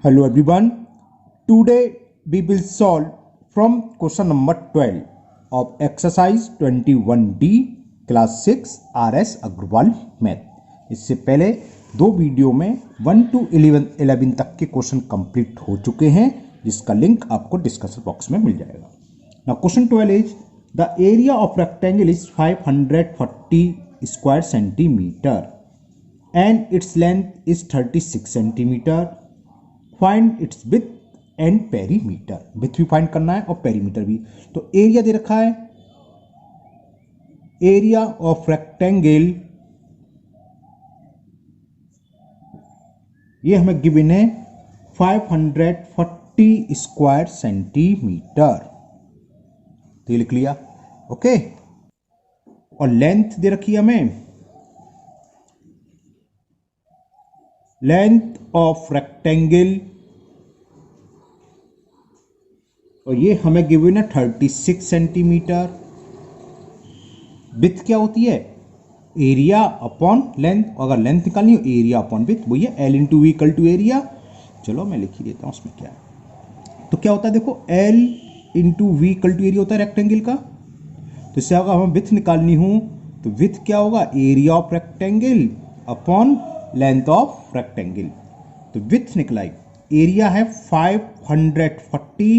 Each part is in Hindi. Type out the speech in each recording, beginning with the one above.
Hello everyone. Today we will solve from question number 12 of exercise 21D class 6 RS Agrawal math. इससे पहले दो वीडियो में 1 to 11 तक के क्वेश्चन कंप्लीट हो चुके हैं जिसका लिंक आपको डिस्कशन बॉक्स में मिल जाएगा. Now question 12 is the area of rectangle is 540 square centimeter and its length is 36 centimeter. Find its with and perimeter. With भी फाइंड करना है और पेरीमीटर भी. तो एरिया दे रखा है, एरिया ऑफ रेक्टेंगल ये हमें गिवन है 540 स्क्वायर सेंटीमीटर. तो ये लिख लिया. ओके. और लेंथ दे रखी है हमें, लेंथ ऑफ रेक्टेंगल और ये हमें गिवन है 36 सेंटीमीटर. विथ क्या होती है, एरिया अपॉन लेंथ. अगर लेंथ निकालनी हो एरिया अपॉन विथ, वो ये L into V equal to area. चलो मैं लिख ही देता हूं उसमें क्या है. तो क्या होता है देखो, L into V equal to area होता है रेक्टेंगल का. तो इससे अगर हमें विथ निकालनी हो तो विथ क्या होगा, area of rectangle upon length of rectangle. तो विथ निकलाई, एरिया है 540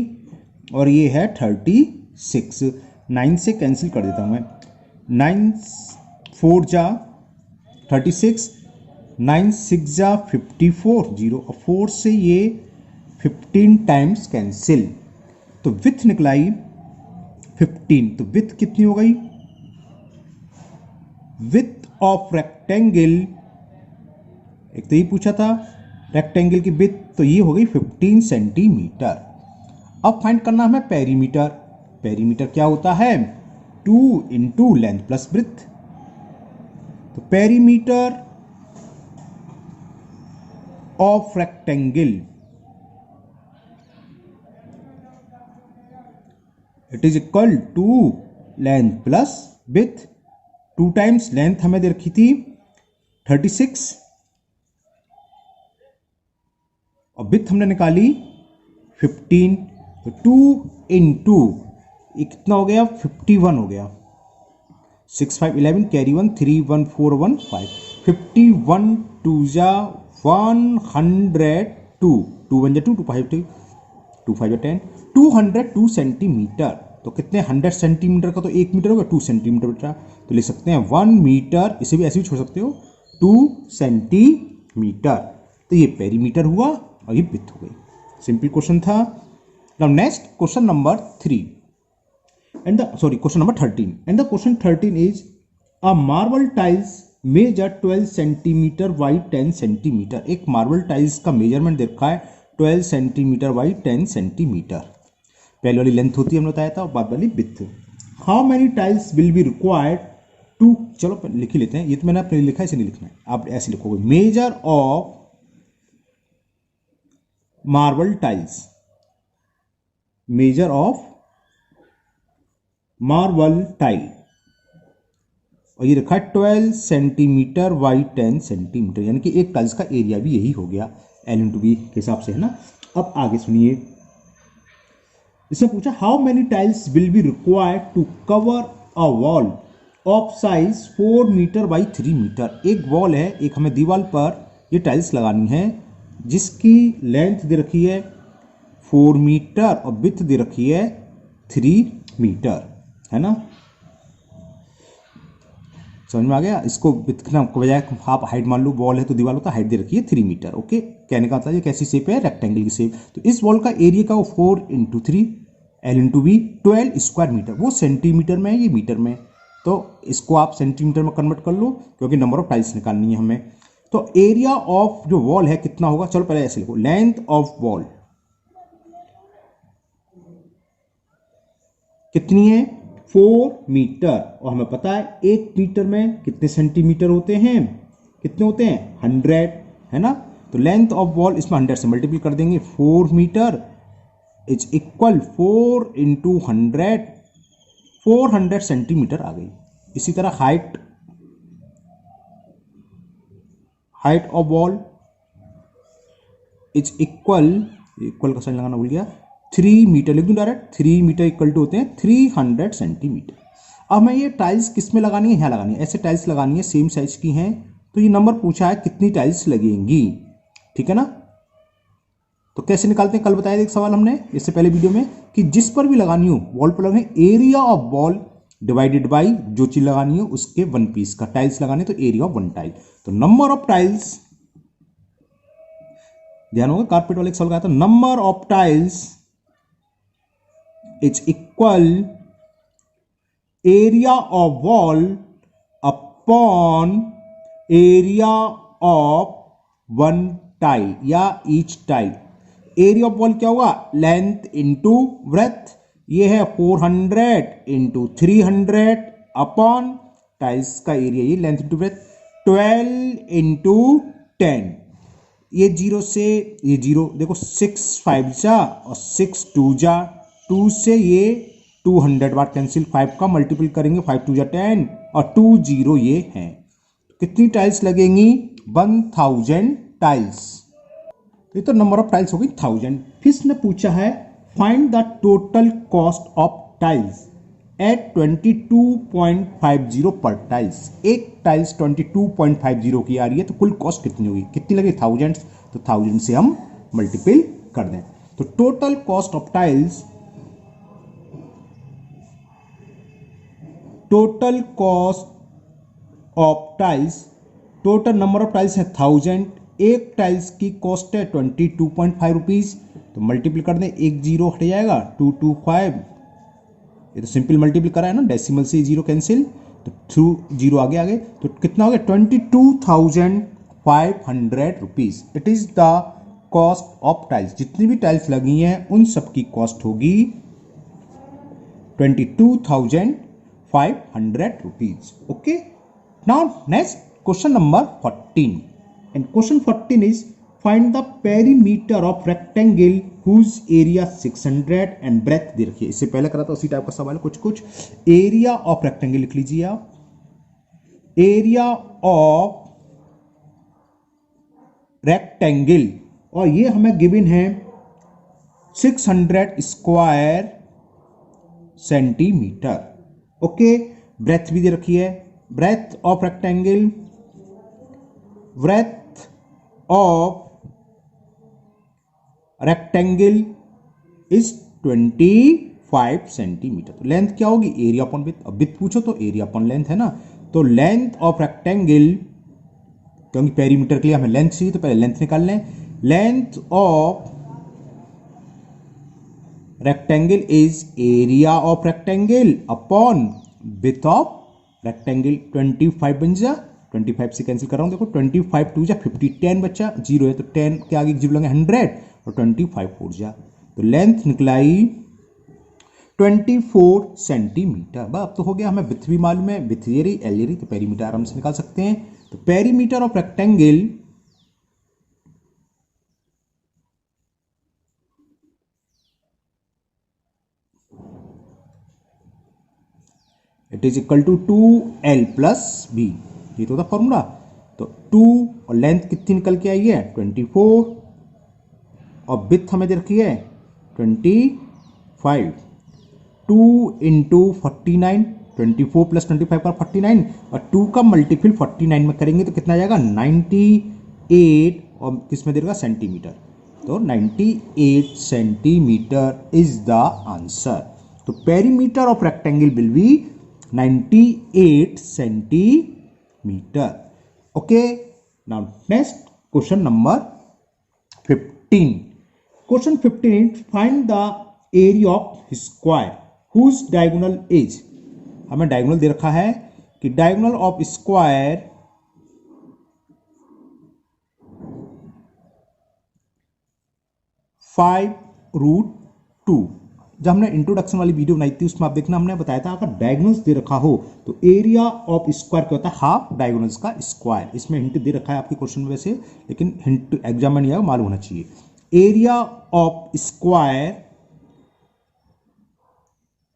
और ये है 36. 9 से कैंसिल कर देता हूं मैं. 9 4 जा 36, 9 6 जा 54, 0 और 4 से ये 15 टाइम्स कैंसिल. तो विथ निकलाई 15. तो विथ कितनी हो गई, विथ ऑफ रेक्टेंगल, एक तो ये पूछा था रेक्टेंगल की विथ, तो ये हो गई 15 सेंटीमीटर. अब फाइंड करना हमें पेरीमीटर. पेरीमीटर क्या होता है, 2 इंटू लेंथ प्लस ब्रेथ. तो perimeter of rectangle it is equal to length plus breadth. 2 times length हमें दे रखी थी 36 और ब्रेथ हमने निकाली 15. तो 2 इंटू ये कितना हो गया, 51 हो गया. 6 5 11 कैरी 1 3 1 4 1 5. 51 2 जा 102, 2 1 जा 2 2 5 2 5 10, 202 सेंटीमीटर. तो कितने 100 सेंटीमीटर का तो 1 मीटर होगा, 2 सेंटीमीटर बेटा. तो लिख सकते हैं 1 मीटर. इसे भी ऐसे भी छोड़ सकते हो, 2 सेंटीमीटर. तो ये पेरीमीटर हुआ और ये विड्थ हो गई. सिंपल क्वेश्चन था. Now next question number 3 and question number 13 and the question 13 is a marble tiles measure 12 centimeter by 10 centimeter. एक मार्बल टाइल्स का मेजरमेंट दे रखा है 12 सेंटीमीटर बाई 10 सेंटीमीटर. पहले वाली लेंथ होती है हमने बताया था और बाद वाली width. How many tiles will be required to, चलो लिख ही लेते हैं. ये तो मैंने अपने लिखा है, इसे नहीं लिखना है, आप ऐसे लिखोगे measure of marble tiles, measure of marble tile और ये रखा है 12 सेंटीमीटर बाई 10 सेंटीमीटर. यानी कि एक टाइल्स का एरिया भी यही हो गया L इंटू बी के हिसाब से, है ना. अब आगे सुनिए, इसमें पूछा how many tiles will be required to cover a wall of size 4 metre by 3 metre. एक वॉल है, एक हमें दीवार पर ये टाइल्स लगानी है जिसकी लेंथ दे रखी है 4 मीटर और विड्थ दे रखी है 3 मीटर, है ना. समझ में आ गया. इसको विड्थ के बजाय आप हाइट मान लो, वॉल है तो दीवार होता है, हाइट दे रखी है 3 मीटर. ओके. कहने का मतलब ये कैसी शेप है, रेक्टेंगल की शेप. तो इस वॉल का एरिया का वो 4 into 3 L into B 12 square metre. वो सेंटीमीटर में है, ये मीटर में. तो इसको आप सेंटीमीटर में कन्वर्ट कर लो क्योंकि नंबर ऑफ टाइल्स निकालनी है हमें. तो एरिया ऑफ जो वॉल है कितना होगा, चलो पहले ऐसे लिखो, लेंथ ऑफ वॉल कितनी है, 4 मीटर. और हमें पता है 1 मीटर में कितने सेंटीमीटर होते हैं, कितने होते हैं 100, है ना. तो लेंथ ऑफ वॉल इसमें 100 से मल्टीप्लाई कर देंगे. 4 metre is equal 4 into 100, 400 centimetre आ गई. इसी तरह height height of wall is equal, equal का साइन लगाना भूल गया, 3 मीटर लिख दूं डायरेक्ट, 3 मीटर इक्वल टू होते हैं 300 सेंटीमीटर। अब मैं ये टाइल्स किस में लगानी है, यहाँ लगानी है, ऐसे टाइल्स लगानी है, सेम साइज की हैं। तो ये नंबर पूछा है कितनी टाइल्स लगेंगी, ठीक है ना। तो कैसे निकालते हैं, कल बताया था एक सवाल हमने इससे पहले वीडियो में, कि जिस पर भी लगानी हो वॉल पर लगानी, area of wall divided by जो चीज लगानी हो उसके 1 पीस का। टाइल्स लगाने तो एरिया ऑफ 1 टाइल, तो नंबर ऑफ टाइल्स, ध्यान होगा कारपेट वाले सवाल का था, number of tiles is equal area of wall upon area of 1 tile या each tile. Area of wall क्या होगा, लेंथ इंटू ब्रेथ, ये है 400 इंटू 300 अपॉन टाइल्स का एरिया, ये लेंथ इंटू ब्रेथ 12 इंटू 10, ये 0 से ये 0, देखो 6 5 जा और 6 2 जा, 2 से ये 200 बार कैंसिल, 5 का मल्टीपल करेंगे 5 2 जा 10 और 2 0 ये हैं। कितनी टाइल्स लगेंगी, 1000 टाइल्स। ये तो नंबर ऑफ टाइल्स हो गई 1000। फिर इसने पूछा है find the total cost of tiles at 22.50 per tiles. एक टाइल्स 22.50 की आ रही है, तो कुल कॉस्ट कितनी होगी, कितनी लगी, 1000, तो 1000 से हम मल्टीपल कर दें। तो total cost of tiles, total cost of tiles, total number of tiles है 1000, एक टाइल्स की कॉस्ट है 22.5 रुपीज, तो मल्टीपल कर दें, एक जीरो हट जाएगा, 225, ये तो सिंपल मल्टीपल करा है ना, डेसिमल से जीरो कैंसिल, तो थ्रू जीरो आगे आगे, तो कितना हो गया 22,500 rupees. It is the cost of tiles, जितनी भी टाइल्स लगी हैं उन सब की कॉस्ट होगी 22,500 rupees. Okay, now next question number 14, and question 14 is find the perimeter of rectangle whose area 600 and breadth दे रखी है। इससे पहले करा था उसी टाइप का सवाल, कुछ एरिया ऑफ रेक्टेंगल लिख लीजिए आप, एरिया ऑफ रेक्टेंगल, और ये हमें गिवन है 600 स्क्वायर सेंटीमीटर। ओके, ब्रेथ भी दे रखी है, breadth of rectangle, breadth of rectangle is 25 centimetre. तो लेंथ क्या होगी, एरिया अपॉन विड्थ, अब विड्थ पूछो तो एरिया अपॉन लेंथ है ना, तो लेंथ ऑफ रेक्टेंगल, क्योंकि पेरीमीटर के लिए हमें लेंथ चाहिए तो पहले लेंथ निकाल लें, length of rectangle is area of rectangle upon width of rectangle, 25 बन जा, 25 से कैंसिल कर रहा हूं, देखो 25 2 जा 50, 10 बच्चा, 0 है तो 10 के आगे जीरो लगे 100 और 25 4 जा, तो लेंथ निकलाई 24 सेंटीमीटर। अब तो हो गया, हमें विड्थ भी मालूम है, विड्थ ये रही, एल ये रही, तो पेरीमीटर आराम से निकाल सकते हैं। तो perimeter of rectangle it is equal to 2L plus B, ये तो था फॉर्मूला। तो 2 और लेंथ कितनी निकल के आई है 24, और विड्थ हमें दे रखी है 25, 2 इंटू 49, 24 प्लस 25 पर 49, और 2 का मल्टीपल 49 में करेंगे तो कितना आ जाएगा 98, और किस में दे रखा सेंटीमीटर, तो 98 सेंटीमीटर इज द आंसर। तो perimeter of rectangle will be 98 centimetre. Okay, now next question number 15। Question 15, find the area of square whose diagonal is, हमें डायगोनल दे रखा है कि डायगोनल ऑफ स्क्वायर 5√2। जब हमने इंट्रोडक्शन वाली वीडियो बनाई थी उसमें आप देखना, हमने बताया था अगर डायगोनल्स दे रखा हो तो एरिया ऑफ स्क्वायर क्या होता है, हाफ डायगोनल्स का स्क्वायर। इसमें हिंट दे रखा है आपके क्वेश्चन में वैसे, लेकिन हिंट एग्जाम में नहीं आएगा, मालूम होना चाहिए। एरिया ऑफ स्क्वायर,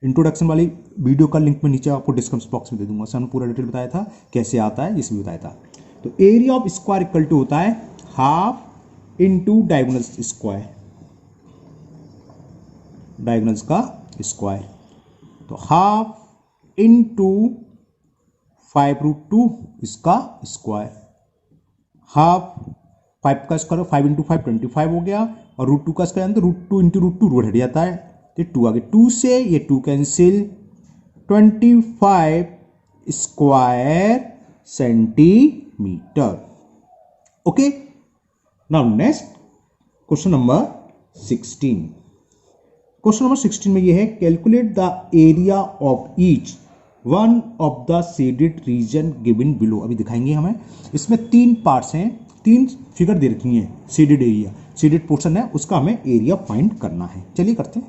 इंट्रोडक्शन वाली वीडियो का लिंक में नीचे आपको डिस्क्रिप्शन बॉक्स में दे दूंगा, उसमें पूरा डिटेल बताया था कैसे आता है, जिसमें बताया था। तो area of square equal to होता है half into diagonals square, diagonals का स्क्वायर, तो हाफ इंटू 5√2 इसका स्क्वायर, हाफ 5 का स्क्वायर 5 इंटू 5 25 हो गया, और √2 का स्क्वायर तो √2 इंटू √2 रूट हट जाता है, तो 2 आगे, 2 से ये 2 cancel, 25 square centimetre. Okay, now next question number 16। Question number 16 में ये है, calculate the area of each one of the shaded region given below. अभी दिखाएंगे हमें, इसमें 3 पार्ट्स हैं, 3 फिगर दे रखी हैं, शेडेड एरिया, शेडेड पोर्शन है, उसका हमें एरिया फाइंड करना है। चलिए करते हैं।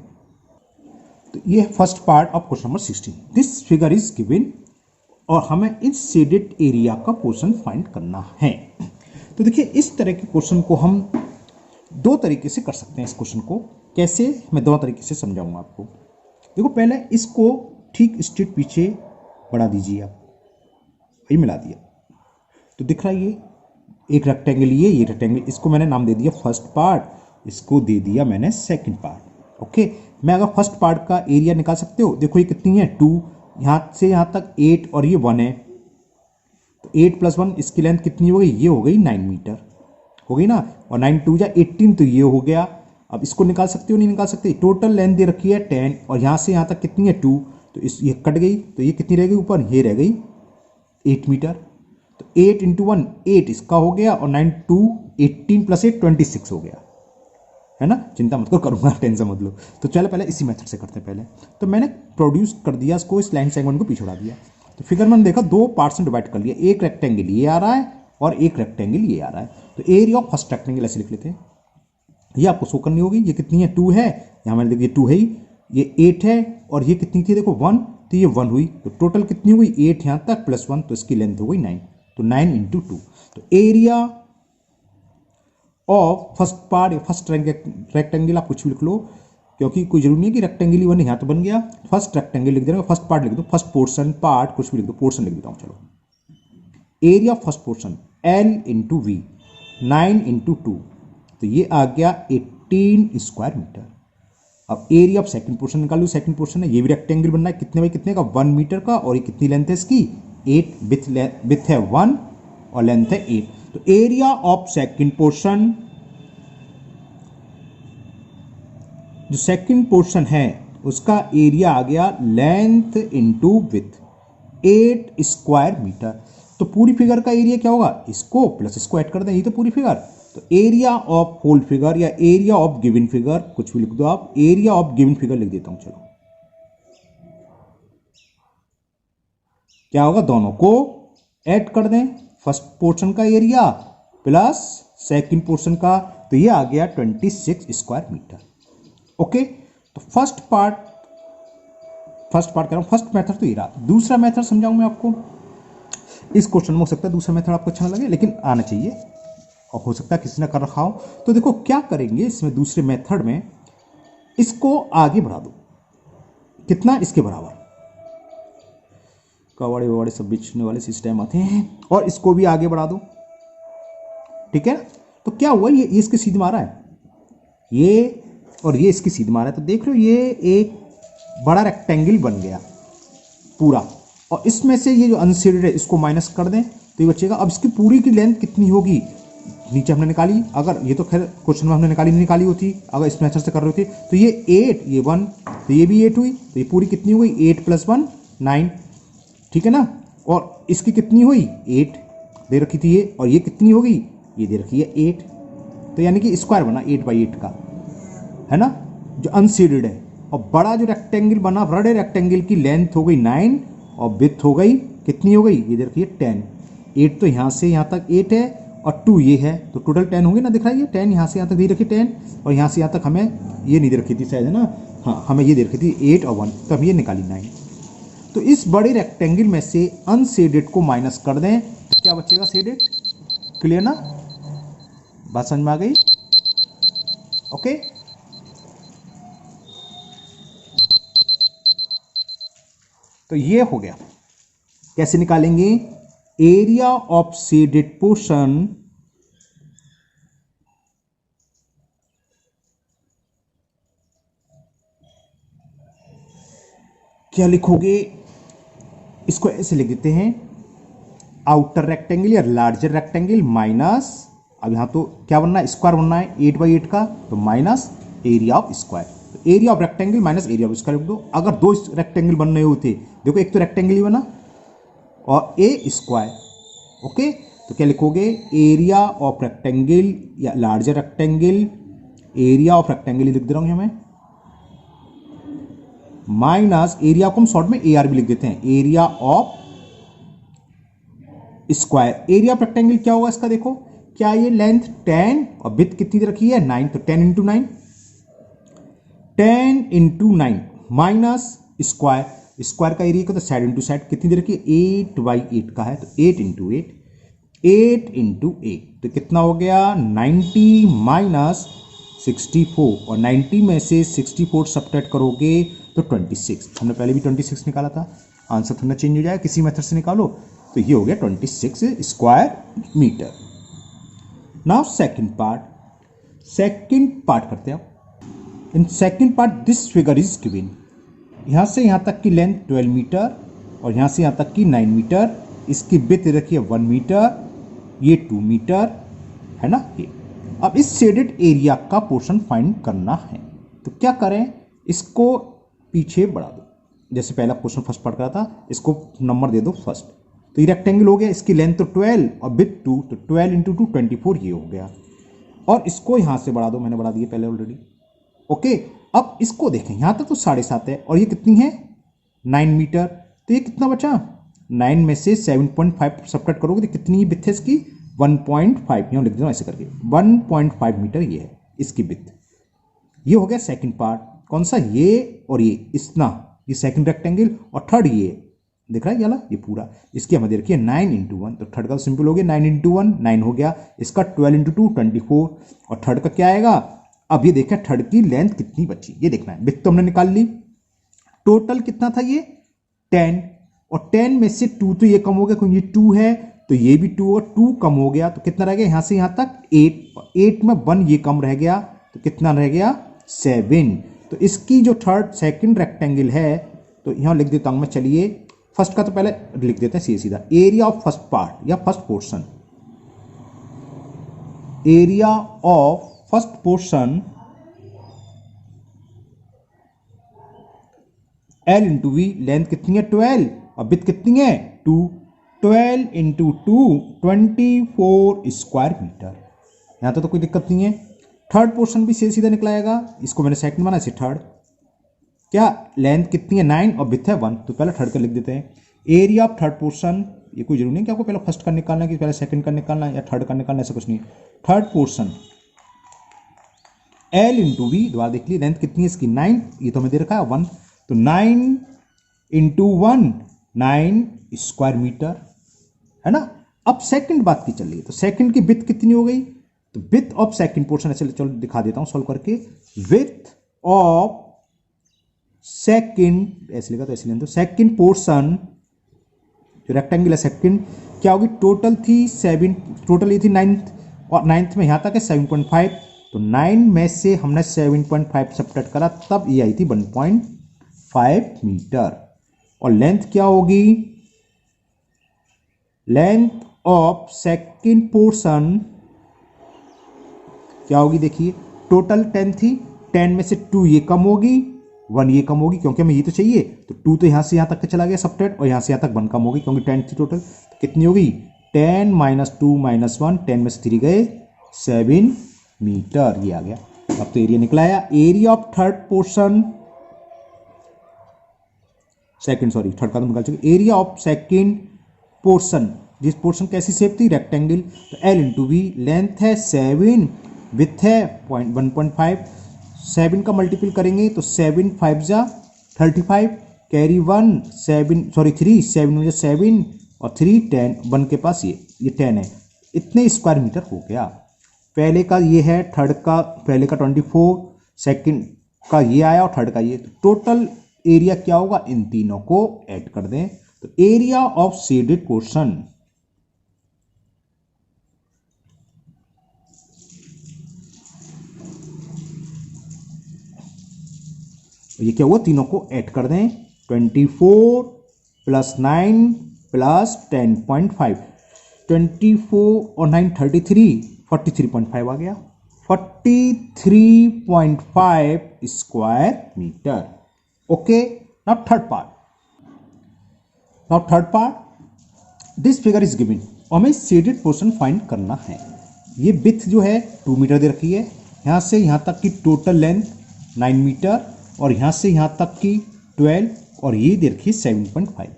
तो ये first part of question number 16, this figure is given, और हमें इस शेडेड एरिया का पोर्शन फाइंड करना है। तो देखिए, इस तरह के क्वेश्चन को हम 2 तरीके से कर सकते हैं। इस क्वेश्चन को कैसे, मैं 2 तरीके से समझाऊंगा आपको। देखो, पहले इसको ठीक स्ट्रेट पीछे बढ़ा दीजिए आप, वही मिला दिया, तो दिख रहा है ये एक रेक्टेंगल, ये रेक्टेंगल, इसको मैंने नाम दे दिया फर्स्ट पार्ट, इसको दे दिया मैंने सेकंड पार्ट। ओके, मैं अगर फर्स्ट पार्ट का एरिया निकाल सकते हो, देखो ये कितनी है 2, यहाँ से यहाँ तक 8 और ये 1 है, तो 8 + 1 इसकी लेंथ कितनी हो गई, ये हो गई 9 मीटर हो गई ना, और 9 2 = 18, तो ये हो गया। अब इसको निकाल सकते हो, नहीं निकाल सकते, टोटल लेंथ दे रखी है 10, और यहाँ से यहाँ तक कितनी है 2, तो इस ये कट गई, तो ये कितनी रह गई ऊपर, ये रह गई 8 मीटर। तो 8 × 1 8 इसका हो गया, और 9 2 18 + 8 26 हो गया, है ना। चिंता मत करो, करूंगा, टेंशन मत लो। तो चलो पहले इसी मेथड से करते हैं। पहले तो मैंने प्रोड्यूस कर दिया इसको, इस लाइन सेगमेंट को पीछे उड़ा दिया, तो फिगर में देखा 2 पार्ट्स में डिवाइड कर लिया, एक रेक्टेंगल ये आ रहा है और एक रेक्टेंगल ये आ रहा है। तो एरिया ऑफ फर्स्ट रेक्टेंगल ऐसे लिख लेते हैं, ये आपको शो करनी होगी, ये कितनी है 2 है, यहाँ मैंने देखिए 2 है ही, ये 8 है, और ये कितनी थी देखो 1, तो ये 1 हुई, तो टोटल कितनी हुई 8 यहाँ तक +1, तो इसकी लेंथ हो गई 9, तो 9 × 2, तो area of first part, first rectangle आप कुछ भी लिख लो, क्योंकि कोई जरूरी नहीं है कि रेक्टेंगल ही बने, यहाँ तो बन गया, फर्स्ट रेक्टेंगल लिख देना, फर्स्ट पार्ट लिख दो, फर्स्ट पोर्शन, पार्ट कुछ भी लिख दो, पोर्शन लिख देता हूँ। चलो, area of first portion L × V, 9 × 2, तो ये आ गया 18 स्क्वायर मीटर। अब एरिया ऑफ सेकंड पोर्शन निकाल लो, सेकंड पोर्शन है, ये भी रेक्टेंगल बनना है, कितने बाई कितने का, 1 मीटर का, और ये कितनी लेंथ है इसकी 8, विथ है 1 और लेंथ है 8। तो एरिया ऑफ सेकंड पोर्शन, जो सेकंड पोर्शन है उसका एरिया आ गया length into width, 8 square metre. तो पूरी फिगर का एरिया क्या होगा, इसको प्लस इसको ऐड कर दें, ये तो पूरी फिगर। तो एरिया ऑफ होल फिगर या एरिया ऑफ गिवन फिगर कुछ भी लिख दो आप, एरिया ऑफ गिवन फिगर लिख देता हूं। चलो, क्या होगा, दोनों को ऐड कर दें, फर्स्ट पोर्शन का एरिया प्लस सेकंड पोर्शन का, तो ये आ गया 26 स्क्वायर मीटर। ओके, तो फर्स्ट पार्ट कह रहा हूं, फर्स्ट मेथड तो ये रहा। दूसरा मेथड समझाऊं मैं आपको, इस क्वेश्चन में हो सकता है दूसरा मेथड आपको अच्छा लगे, लेकिन आना चाहिए, और हो सकता है किसी ने कर रखा हो। तो देखो क्या करेंगे इसमें, दूसरे मेथड में इसको आगे बढ़ा दो, कितना, इसके बराबर, कवाड़े ववाड़े सब बेचने वाले सिस्टम आते हैं, और इसको भी आगे बढ़ा दो, ठीक है। तो क्या हुआ, ये इसके सीधे मारा है, ये और ये इसकी सीध मारा है, तो देख रहे हो ये एक बड़ा रेक्टेंगल बन गया पूरा, और इसमें से ये जो अनशेडेड है इसको माइनस कर दें, तो ये बचेगा। अब इसकी पूरी की लेंथ कितनी होगी, नीचे हमने निकाली, अगर ये तो खैर क्वेश्चन में हमने निकाली नहीं निकाली होती, अगर इस मेथड से कर रहे होते, तो ये 8, ये 1, तो ये भी 8 हुई, तो ये पूरी कितनी हुई, 8 + 1 9, ठीक है ना। और इसकी कितनी हुई 8 दे रखी थी ये, और ये कितनी होगी, ये दे रखी है 8, तो यानी कि स्क्वायर बना 8/8 का, है ना, जो अनशेडेड है। और बड़ा जो रेक्टेंगल बना, बड़े रेक्टेंगल की लेंथ हो गई 9 और विड्थ हो गई कितनी हो गई, ये दे रखी है 10। 8 तो यहाँ से यहाँ तक 8 है, और 2 ये है, तो टोटल 10 होंगे ना, दिख रहा है ये 10 यहाँ से यहाँ तक दे रखी 10, और यहाँ से यहाँ तक हमें ये नहीं दे रखी थी शायद, है ना, हाँ हमें ये दे रखी थी 8 और 1, तो हम ये निकाली 9। तो इस बड़े रेक्टेंगल में से अनशेडेड को माइनस कर दें, तो क्या बचेगा शेडेड। क्लियर ना, बात समझ में आ गई। ओके, तो ये हो गया। कैसे निकालेंगे, एरिया ऑफ शेडेड पोर्शन क्या लिखोगे, इसको ऐसे लिख देते हैं, आउटर रेक्टेंगल या लार्जर रेक्टेंगल माइनस, अब यहां तो क्या बनना है, स्क्वायर बनना है 8/8 का, तो माइनस एरिया ऑफ स्क्वायर, तो area of rectangle minus area of square लिख दो। अगर दो रेक्टेंगल बन रहे होते, देखो एक तो रेक्टेंगल ही बना और ए स्क्वायर, ओके, तो क्या लिखोगे, एरिया ऑफ रेक्टेंगल या larger rectangle, area of rectangle लिख दे रहा हूं यहां मैं, माइनस एरिया को हम शॉर्ट में एआर भी लिख देते हैं, area of square. Area of rectangle क्या होगा इसका, देखो क्या ये लेंथ 10 और विड्थ कितनी रखी है 9, तो 10 into 9, 10 into 9 minus square, square का एरिया को तो साइड इंटू साइड कितनी दे रखी है 8/8 का है, तो 8 इंटू 8, 8 इंटू 8, तो कितना हो गया 90 माइनस 64, और 90 में से 64 सब्ट्रैक्ट करोगे तो 26, हमने पहले भी 26 निकाला था, आंसर थोड़ा चेंज हो जाए, किसी मेथड से निकालो, तो ये हो गया 26 square metre. Now second part करते हैं। In second part this figure is given, यहां से यहां तक की लेंथ 12 मीटर और यहां से यहां तक की 9 मीटर, इसकी विड्थ रखी है 1 मीटर, ये 2 मीटर है ना ये। अब इस शेडेड एरिया का पोर्शन फाइंड करना है, तो क्या करें, इसको पीछे बढ़ा दो, जैसे पहला क्वेश्चन फर्स्ट पार्ट करा था, इसको नंबर दे दो फर्स्ट, तो ये रेक्टेंगल हो गया, इसकी लेंथ तो 12 और विड्थ 2, तो 12 इंटू 2 24 ये हो गया, और इसको यहां से बढ़ा दो, मैंने बढ़ा दिया पहले ऑलरेडी, ओके। अब इसको देखें, यहां तक तो 7.5 है और ये कितनी है 9 मीटर, तो ये कितना बचा, 9 में से 7.5 सब्ट्रैक्ट करोगे तो कितनी विड्थ है इसकी 1.5, यहां लिख दो ऐसे करके 1.5 मीटर ये है इसकी विड्थ। ये हो गया सेकंड पार्ट, कौन सा, ये और ये इतना, ये सेकंड रेक्टेंगल, और थर्ड ये दिख रहा है वाला, ये पूरा, इसकी हमें दे रखी है 9 इंटू 1, तो थर्ड का तो सिंपल हो गया 9 इंटू 1 9 हो गया, इसका 12 इंटू 2 24, और थर्ड का क्या आएगा, अब ये देखें थर्ड की लेंथ कितनी बची, ये देखना है, विड्थ तो हमने निकाल ली, टोटल कितना था ये 10, और 10 में से 2 तो ये कम हो गया क्योंकि ये 2 है, तो ये भी 2 और 2 कम हो गया, तो कितना रह गया यहां से यहां तक 8 में 1 ये कम रह गया, तो कितना रह गया 7, तो इसकी जो थर्ड सेकंड रेक्टेंगल है, तो यहां लिख देता हूं मैं, चलिए फर्स्ट का तो पहले लिख देते हैं सीधा, एरिया ऑफ फर्स्ट पार्ट या first portion, area of first portion L into B, length कितनी है 12 और विड्थ कितनी है 2, 12 इंटू 2 24 स्क्वायर मीटर, यहां तो कोई दिक्कत नहीं है। थर्ड पोर्शन भी सीधा निकलाएगा, इसको मैंने सेकंड माना, इसे थर्ड, क्या लेंथ कितनी है 9 और विड्थ है 1, तो पहले थर्ड का लिख देते हैं। एरिया ऑफ थर्ड पोर्शन, ये कोई जरूरी नहीं कि आपको पहले फर्स्ट का निकालना है कि पहले सेकंड का निकालना है या थर्ड का निकालना है, ऐसा कुछ नहीं। Third portion L into B, दोबारा देख ली, लेंथ कितनी है इसकी 9, ये तो हमें दे रखा है 1, तो 9 इंटू 1 9 स्क्वायर मीटर है ना। अब सेकंड बात की चल रही है, तो सेकंड की विड्थ कितनी हो गई, तो विड्थ ऑफ सेकंड पोर्शन, ऐसे चलो दिखा देता हूं सॉल्व करके, विड्थ ऑफ सेकंड, ऐसे लिखा तो ऐसे लेंगे, तो सेकंड पोर्शन जो रेक्टेंगल है सेकंड क्या होगी, टोटल थी 7, टोटल ये थी 9th और 9th में यहां तक है 7.5, तो 9 में से हमने 7.5 सब्ट्रैक्ट करा, तब ये आई थी 1.5 मीटर, और लेंथ क्या होगी, लेंथ ऑफ सेकंड पोर्शन क्या होगी, देखिए टोटल 10 थी, 10 में से 2 ये कम होगी, 1 ये कम होगी, क्योंकि हमें ये तो चाहिए, तो 2 तो यहां से यहां तक का चला गया सब्ट्रैक्ट, और यहां से यहां तक 1 कम होगी क्योंकि 10 थी टोटल, तो कितनी होगी 10 माइनस 2 माइनस 1, 10 में से 3 गए 7 मीटर, ये आ गया। अब तो एरिया निकला आया, area of third portion, second sorry third का तो निकाल चुके, एरिया ऑफ सेकंड पोर्शन, जिस पोर्शन कैसी शेप थी रेक्टेंगल, तो L इंटू वी, लेंथ है 7, विड्थ है 1.5, 7 का मल्टीपल करेंगे तो 7 5 जा 35, कैरी 1 7 सॉरी 3, 7 मुझे 7 और 3 10, 1 के पास ये 10 है, इतने स्क्वायर मीटर हो गया। पहले का ये है, थर्ड का पहले का 24, सेकंड का ये आया और थर्ड का ये, तो टोटल एरिया क्या होगा, इन तीनों को ऐड कर दें, तो एरिया ऑफ शेडेड पोर्शन, ये क्या हुआ, तीनों को ऐड कर दें, 24 प्लस 9 प्लस 10.5, 24 और 9 33, 43.5 आ गया, 43.5 square metre. Okay, now third part, this figure is given. हमें शेडेड पोर्शन फाइंड करना है। ये विड्थ जो है 2 मीटर दे रखी है, यहाँ से यहाँ तक की टोटल लेंथ 9 मीटर और यहाँ से यहाँ तक की 12 और ये दे रखी है 7.5।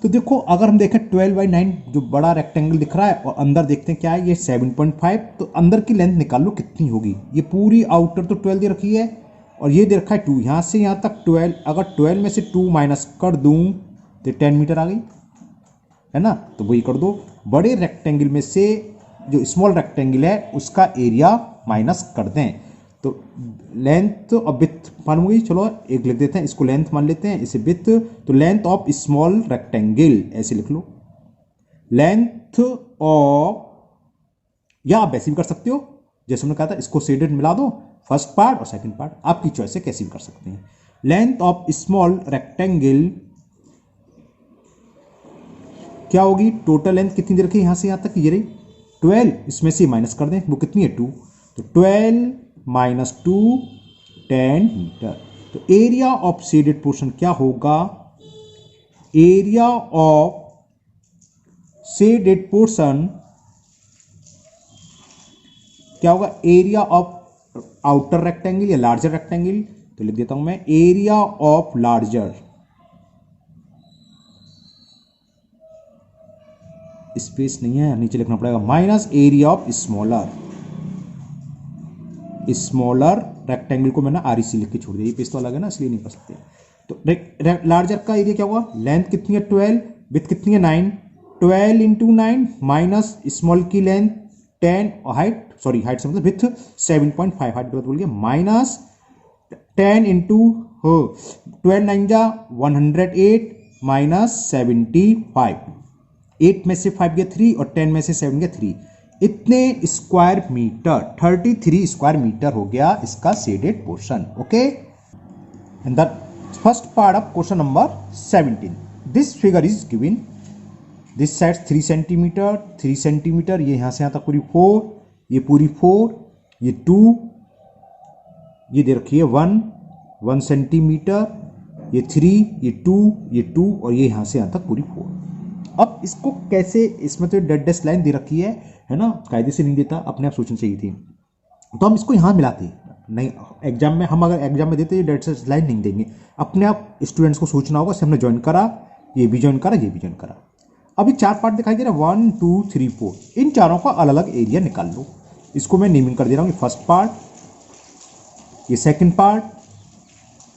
तो देखो अगर हम देखें 12/9 जो बड़ा रेक्टेंगल दिख रहा है और अंदर देखते हैं क्या है, ये 7.5, तो अंदर की लेंथ निकाल लो कितनी होगी। ये पूरी आउटर तो 12 दे रखी है और ये दे रखा है 2, यहाँ से यहाँ तक 12, अगर 12 में से 2 माइनस कर दूँ तो 10 मीटर आ गई, है ना। तो वही कर दो, बड़े रेक्टेंगल में से जो स्मॉल रेक्टेंगल है उसका एरिया माइनस कर दें। तो लेंथ और विड्थ मालूम हुई, चलो एक लिख देते हैं, इसको लेंथ मान लेते हैं, इसे विड्थ। तो लेंथ ऑफ स्मॉल रेक्टेंगल ऐसे लिख लो, लेंथ ऑफ, या आप वैसे भी कर सकते हो जैसे हमने कहा था, इसको शेडेड मिला दो, फर्स्ट पार्ट और सेकंड पार्ट, आपकी चॉइस से कैसे भी कर सकते हैं। लेंथ ऑफ स्मॉल रेक्टेंगल क्या होगी, टोटल लेंथ कितनी दे रखी है, यहां से यहां तक ये रही 12, इसमें से माइनस कर दें, वो कितनी है 2, तो 12 माइनस 2 10 मीटर। तो एरिया ऑफ शेडेड पोर्शन क्या होगा, एरिया ऑफ शेडेड पोर्शन क्या होगा, एरिया ऑफ आउटर रेक्टेंगल या लार्जर रेक्टेंगल। तो लिख देता हूं मैं एरिया ऑफ लार्जर, स्पेस नहीं है नीचे लिखना पड़ेगा, minus area of smaller rectangle को मैंने REC लिख के छोड़ दिया, ये पेज तो अलग है ना इसलिए नहीं कर सकते। तो लार्जर का एरिया क्या होगा, लेंथ कितनी है 12, विड्थ कितनी है 9, 12 इंटू 9 माइनस स्मॉल की लेंथ 10 और हाइट से मतलब विड्थ 7.5, हाइट बोल गया, माइनस 10 इंटू 12 9 जा 108 माइनस 75, 8 में से 5 गया 3 और 10 में से 7 गया 3, इतने स्क्वायर मीटर, 33 स्क्वायर मीटर हो गया इसका shaded portion. Okay, and the first part of question number 17, this figure is given, this side 3 centimetre 3 centimetre, ये यहां से यहां तक पूरी 4, ये पूरी 4, ये 2, ये दे रखी है 1 सेंटीमीटर, ये 3, ये 2 और ये यहां से यहां तक पूरी 4। अब इसको कैसे, इसमें तो डेड डेस्ट लाइन दे रखी है ना, कायदे से नहीं देता, अपने आप सोचनी चाहिए थी, तो हम इसको यहां मिलाते नहीं, एग्जाम में हम अगर एग्जाम में देते ये डेड डेस्ट लाइन नहीं देंगे, अपने आप स्टूडेंट्स को सोचना होगा। हमने ज्वाइन करा, ये भी ज्वाइन करा, ये भी ज्वाइन करा। अभी 4 पार्ट दिखाई दे रहा है, 1 2 3 4, इन चारों का अलग अलग एरिया निकाल लो। इसको मैं नेमिंग कर दे रहा हूँ, फर्स्ट पार्ट, ये सेकेंड पार्ट,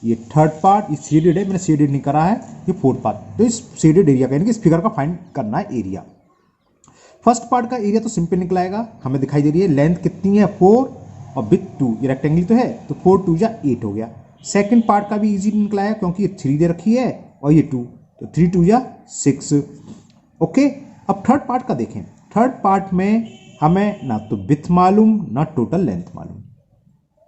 ये थर्ड पार्ट, ये शेडेड है, मैंने शेडेड नहीं करा है, ये फोर्थ पार्ट। तो इस शेडेड एरिया का यानी कि इस फिगर का फाइंड करना है एरिया। फर्स्ट पार्ट का एरिया तो सिंपल निकलाएगा, हमें दिखाई दे रही है लेंथ कितनी है 4 और विड्थ 2, ये रेक्टेंगल तो है, तो 4 2 जा 8 हो गया। सेकंड पार्ट का भी इजी निकलाया क्योंकि ये 3 दे रखी है और ये 2, तो 3 2 जा 6। ओके, अब थर्ड पार्ट का देखें, थर्ड पार्ट में हमें ना तो विड्थ मालूम ना टोटल लेंथ मालूम,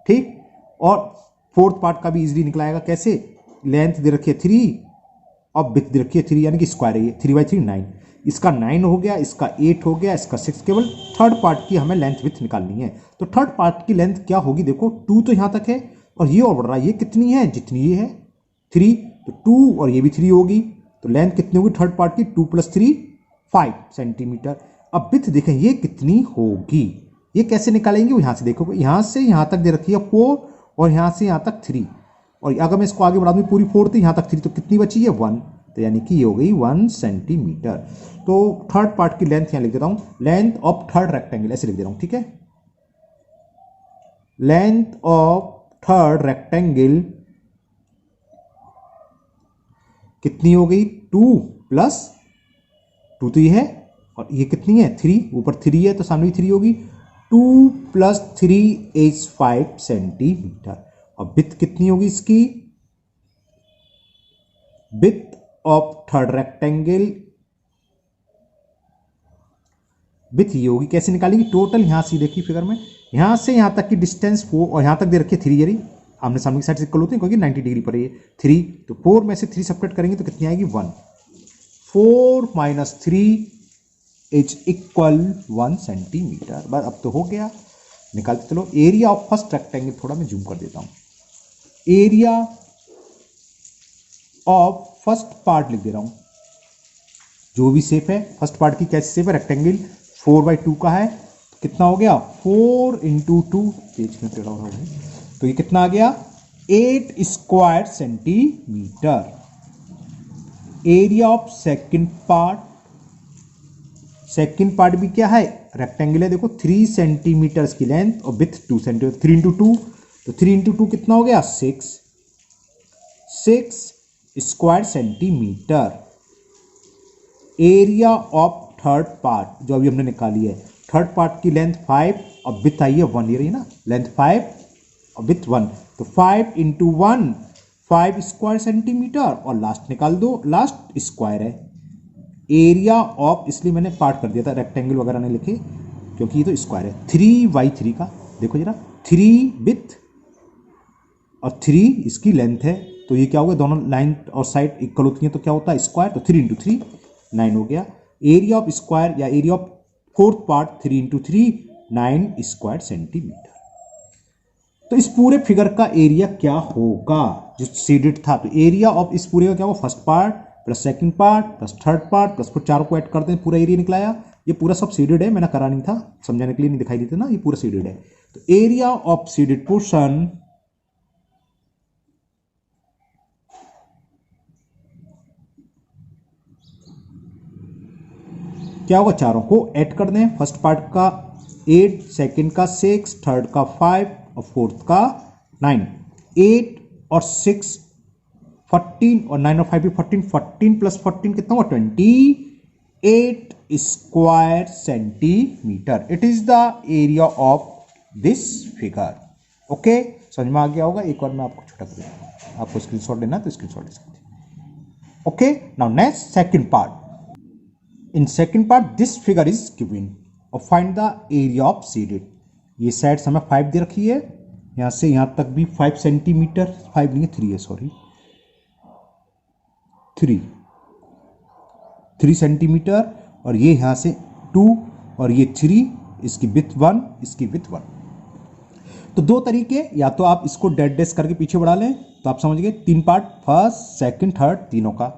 ठीक। और फोर्थ पार्ट का भी इजीली निकलाएगा, कैसे, लेंथ दे रखी है 3 और विड्थ दे रखी है 3, यानी कि स्क्वायर है ये 3/3 9, इसका 9 हो गया, इसका 8 हो गया, इसका 6। केवल थर्ड पार्ट की हमें लेंथ विड्थ निकालनी है। तो थर्ड पार्ट की लेंथ क्या होगी, देखो 2 तो यहां तक है और ये और बढ़ रहा है, ये कितनी है, जितनी ये है 3, तो 2 और ये भी 3 होगी, तो लेंथ कितनी होगी थर्ड पार्ट की, 2 + 3 5 सेंटीमीटर। अब विड्थ देखें ये कितनी होगी, ये कैसे निकालेंगे, वो यहां से देखो, यहां से यहां तक दे रखी है 4 और यहां से यहां तक 3, और अगर मैं इसको आगे बढ़ा दूं पूरी 4 थी, यहां तक 3, तो कितनी बची है 1, तो यानी कि ये हो गई 1 सेंटीमीटर। तो थर्ड पार्ट की लेंथ यहां लिख देता हूं, लेंथ ऑफ थर्ड रेक्टेंगल ऐसे लिख दे रहा हूं, ठीक है। लेंथ ऑफ थर्ड रेक्टेंगल कितनी हो गई, 2 + 2 तो ये है, और ये कितनी है 3, ऊपर 3 है तो सामने 3 होगी, 2 + 3 = 5 सेंटीमीटर। और विड्थ कितनी होगी इसकी, width of third rectangle, width ये होगी, कैसे निकालेंगे, टोटल यहां से देखिए फिगर में, यहां से यहां तक की डिस्टेंस 4 और यहां तक दे रखी है 3 यानी आमने सामने की साइड से इक्वल होते हैं क्योंकि 90 डिग्री पर ये 3, तो 4 में से 3 सबट्रैक्ट करेंगे तो कितनी आएगी 1। 4 माइनस 3 इज इक्वल 1 सेंटीमीटर। बस अब तो हो गया, निकालते चलो। एरिया ऑफ फर्स्ट रेक्टेंगल, थोड़ा मैं जूम कर देता हूं, एरिया ऑफ फर्स्ट पार्ट लिख दे रहा हूं, जो भी शेप है फर्स्ट पार्ट की कैसी शेप है, रेक्टेंगल 4/2 का है, तो कितना हो गया 4 इंटू 2, पेज में टेढ़ा हो रहा है, तो ये कितना आ गया 8 square centimetre. Area of second part, second part भी क्या है, रेक्टेंगल है, देखो 3 सेंटीमीटर की लेंथ और विथ 2 सेंटीमीटर, 3 इंटू 2, तो 3 इंटू 2 कितना हो गया 6 square centimetre. Area of third part जो अभी हमने निकाली है, थर्ड पार्ट की लेंथ 5 और विथ आई है 1, ये रही ना लेंथ 5 और विथ 1, तो 5 इंटू 1 5 स्क्वायर सेंटीमीटर, और लास्ट निकाल दो, लास्ट स्क्वायर है। एरिया ऑफ, इसलिए मैंने पार्ट कर दिया था, रेक्टेंगल वगैरह नहीं लिखे क्योंकि ये तो स्क्वायर है। 3/3 का देखो जरा, 3 विथ और 3 इसकी लेंथ है, तो ये क्या होगा, दोनों लाइन और साइड इक्वल होती हैं तो क्या होता है स्क्वायर, तो 3 इंटू 3 9 हो गया। एरिया ऑफ स्क्वायर या area of fourth part 3 into 3 9 square centimetre. तो इस पूरे फिगर का एरिया क्या होगा जो सीडेड था, तो एरिया ऑफ इस पूरे का क्या होगा, first part plus second part plus third part plus फिर चारों को ऐड करते हैं, पूरा एरिया निकलाया। ये पूरा सब सीडेड है, मैंने करा नहीं था, समझाने के लिए नहीं दिखाई देते ना, ये पूरा सीडेड है। तो एरिया ऑफ सीडेड पोर्शन क्या होगा, चारों को ऐड कर दें, फर्स्ट पार्ट का 8, सेकंड का 6, थर्ड का 5 और फोर्थ का 9। 8 और 6 14 और 9 और 5 भी 14, 14 प्लस 14 कितना हुआ 28 square centimetre. It is the area of this figure. Okay, समझ में आ गया होगा। एक और मैं आपको छोटा कर देता हूं, आपको स्क्रीनशॉट लेना तो स्क्रीनशॉट ले सकते हैं। Okay, now next second part. In second part, this figure is given और find the area of shaded। ये साइड्स हमें 5 दे रखी है, यहाँ से यहाँ तक भी 5 सेंटीमीटर, 5 नहीं है 3 है, सॉरी 3 सेंटीमीटर, और ये यहाँ से 2 और ये 3, इसकी विथ 1, इसकी विथ 1। तो दो तरीके, या तो आप इसको डेड डैश करके पीछे बढ़ा लें तो आप समझ गए 3 पार्ट, फर्स्ट सेकंड थर्ड तीनों का।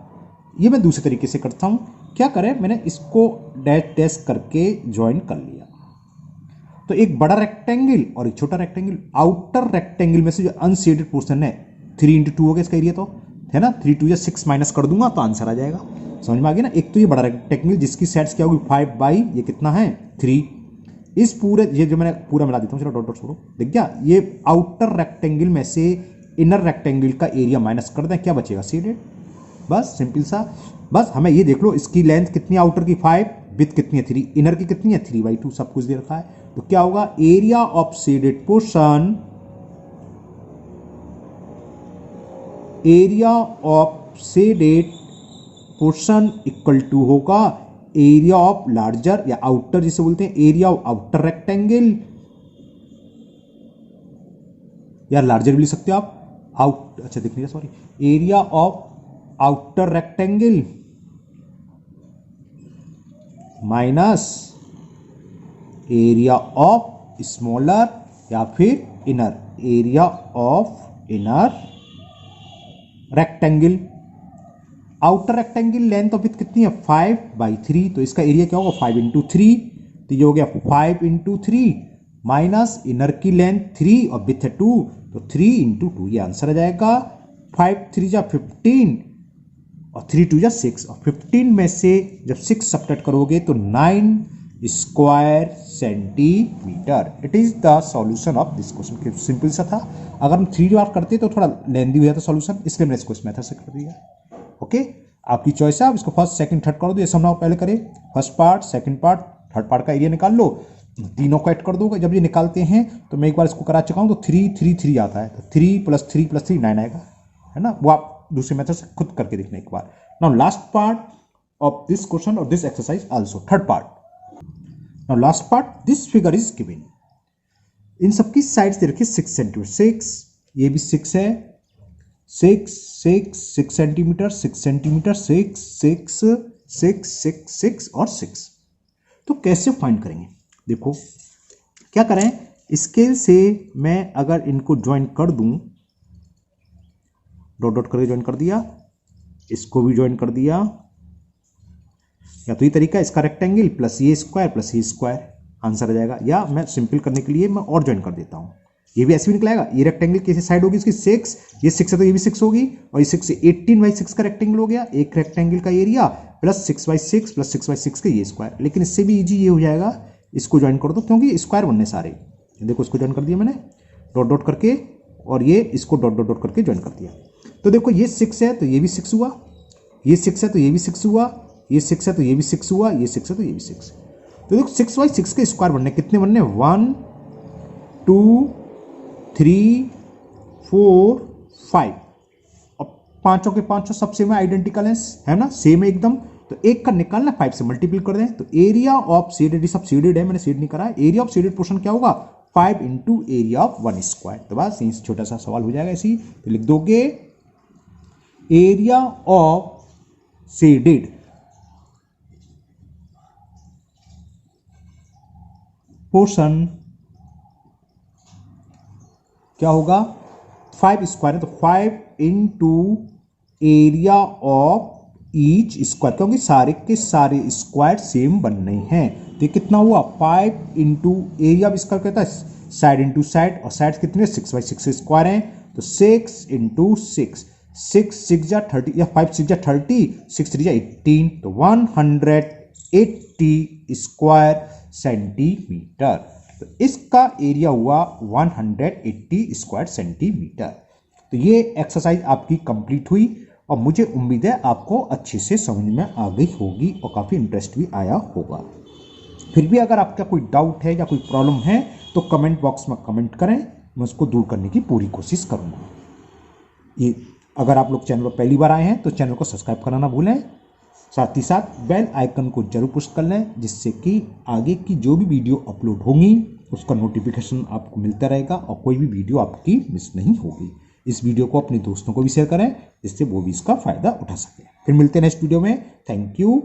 ये मैं दूसरे तरीके से करता हूँ, क्या करें, मैंने इसको डैश डैश करके ज्वाइन कर लिया, तो एक बड़ा रेक्टेंगल और एक छोटा रेक्टेंगल। आउटर रेक्टेंगल में से जो अनशेडेड पोर्शन है 3 इंटू 2 हो गया इसका एरिया, तो है ना, 3 2 या 6 माइनस कर दूंगा तो आंसर आ जाएगा। समझ में आ गया ना। एक तो ये बड़ा रेक्टेंगल जिसकी साइड्स क्या होगी 5 बाई ये कितना है 3, इस पूरे, ये जो मैंने पूरा मिला देता हूँ, चलो डॉट डॉट छोड़ो, देख गया, ये आउटर रेक्टेंगल में से इनर रेक्टेंगल का एरिया माइनस कर दें, क्या बचेगा शेडेड। बस सिंपल सा, बस हमें ये देख लो इसकी लेंथ कितनी है आउटर की 5, विथ कितनी है 3, इनर की कितनी है 3/2, सब कुछ दे रखा है। तो क्या होगा, area of shaded portion, area of shaded portion equal to होगा एरिया ऑफ लार्जर या आउटर जिसे बोलते हैं, एरिया ऑफ आउटर रेक्टेंगल, या लार्जर भी लिख सकते हो आप, आउट, अच्छा देख लीजिए, sorry, area of outer rectangle minus area of smaller, या फिर inner, area of inner rectangle. Outer rectangle length of width कितनी है 5/3, तो इसका एरिया क्या होगा 5 इंटू 3, तो ये हो गया 5 इंटू 3 माइनस इनर की लेंथ 3 और विथ है 2, तो 3 इंटू 2, ये आंसर आ जाएगा। 5 3 जा 15 और 3 2 जा 6, और 15 में से जब 6 सब्ट्रैक्ट करोगे तो 9 square centimetre. It is the solution of this question. Simple सा था, अगर हम 3 बार करते तो थोड़ा लेंदी हो जाता सॉल्यूशन, इसलिए मैंने इसको इस मेथड से कर दिया। ओके, आपकी चॉइस है, आप इसको फर्स्ट सेकंड थर्ड कर दो, ये समझाओ पहले करें, first part second part third part का एरिया निकाल लो, तीनों को ऐड कर दो। जब ये निकालते हैं तो मैं एक बार इसको करा चुका हूं, तो 3 3 3 आता है, तो 3 + 3 + 3 9 आएगा, है ना। वो आप दूसरे मेथड से खुद करके देखना एक बार। Now last part of this question और this exercise also, third part. Now last part, this figure is given, इन सबकी साइड्स दे रखी 6 सेंटीमीटर, 6, ये भी 6 है, 6 सेंटीमीटर, 6 सेंटीमीटर, 6 और 6। तो कैसे फाइंड करेंगे? देखो क्या करें, स्केल से मैं अगर इनको ज्वाइन कर दूं, डॉट डॉट करके ज्वाइन कर दिया, इसको भी ज्वाइन कर दिया, या तो ये तरीका इसका रेक्टेंगल प्लस ये स्क्वायर आंसर आ जाएगा, या मैं सिंपल करने के लिए मैं और ज्वाइन कर देता हूं, ये भी ऐसे भी निकलाएगा। ये रेक्टेंगल कैसे साइड होगी इसकी 6, ये 6 है तो ये भी 6 होगी, और ये 6 से 18/6 का रेक्टेंगल हो गया, एक रेक्टेंगल का एरिया प्लस 6/6 प्लस 6/6 का ये स्क्वायर। लेकिन इससे भी इजी ये हो जाएगा, इसको ज्वाइन कर दो क्योंकि स्क्वायर बनने सारे। देखो इसको ज्वाइन कर दिया मैंने डॉट डॉट करके, और ये इसको डॉट डॉट डॉट करके ज्वाइन कर दिया। तो देखो ये 6 है तो ये भी 6 हुआ, ये 6 है तो ये भी 6 हुआ, ये 6 है तो ये भी 6 हुआ, ये 6 है तो ये भी 6। तो देखो 6/6 के स्क्वायर बनने कितने बनने, 1 2 3 4 5, और पांचों के पांचों सबसे में आइडेंटिकल है ना, सेम है एकदम। तो एक का निकालना 5 से मल्टीप्लाई कर दें, तो एरिया ऑफ शेडेड, सब शेडेड है, मैंने शेड नहीं करा है, एरिया ऑफ शेडेड पोर्शन क्या होगा, 5 इंटू एरिया ऑफ 1 स्क्वायर। तो बस यहीं से छोटा सा सवाल हो जाएगा इसी। तो लिख दोगे एरिया ऑफ शेडेड पोर्शन क्या होगा, 5 स्क्वायर है तो 5 into area of each square, क्योंकि सारे के सारे स्क्वायर सेम बनने हैं। तो ये कितना हुआ, 5 इंटू एरिया ऑफ स्क्वायर कहता है साइड इंटू साइड, और साइड कितने 6/6 स्क्वायर हैं, तो 6 इंटू 6, 6 जा 30 या 5 6 जा 30, 6 3 जा 18, तो 180 स्क्वायर सेंटीमीटर। तो इसका एरिया हुआ 180 स्क्वायर सेंटीमीटर। तो ये एक्सरसाइज आपकी कंप्लीट हुई, और मुझे उम्मीद है आपको अच्छे से समझ में आ गई होगी और काफ़ी इंटरेस्ट भी आया होगा। फिर भी अगर आपका कोई डाउट है या कोई प्रॉब्लम है तो कमेंट बॉक्स में कमेंट करें, मैं उसको दूर करने की पूरी कोशिश करूँगा। ये अगर आप लोग चैनल पर पहली बार आए हैं तो चैनल को सब्सक्राइब करना ना भूलें, साथ ही साथ बेल आइकन को जरूर पुश कर लें, जिससे कि आगे की जो भी वीडियो अपलोड होंगी उसका नोटिफिकेशन आपको मिलता रहेगा और कोई भी वीडियो आपकी मिस नहीं होगी। इस वीडियो को अपने दोस्तों को भी शेयर करें, जिससे वो भी इसका फायदा उठा सके। फिर मिलते हैं नेक्स्ट वीडियो में। Thank you.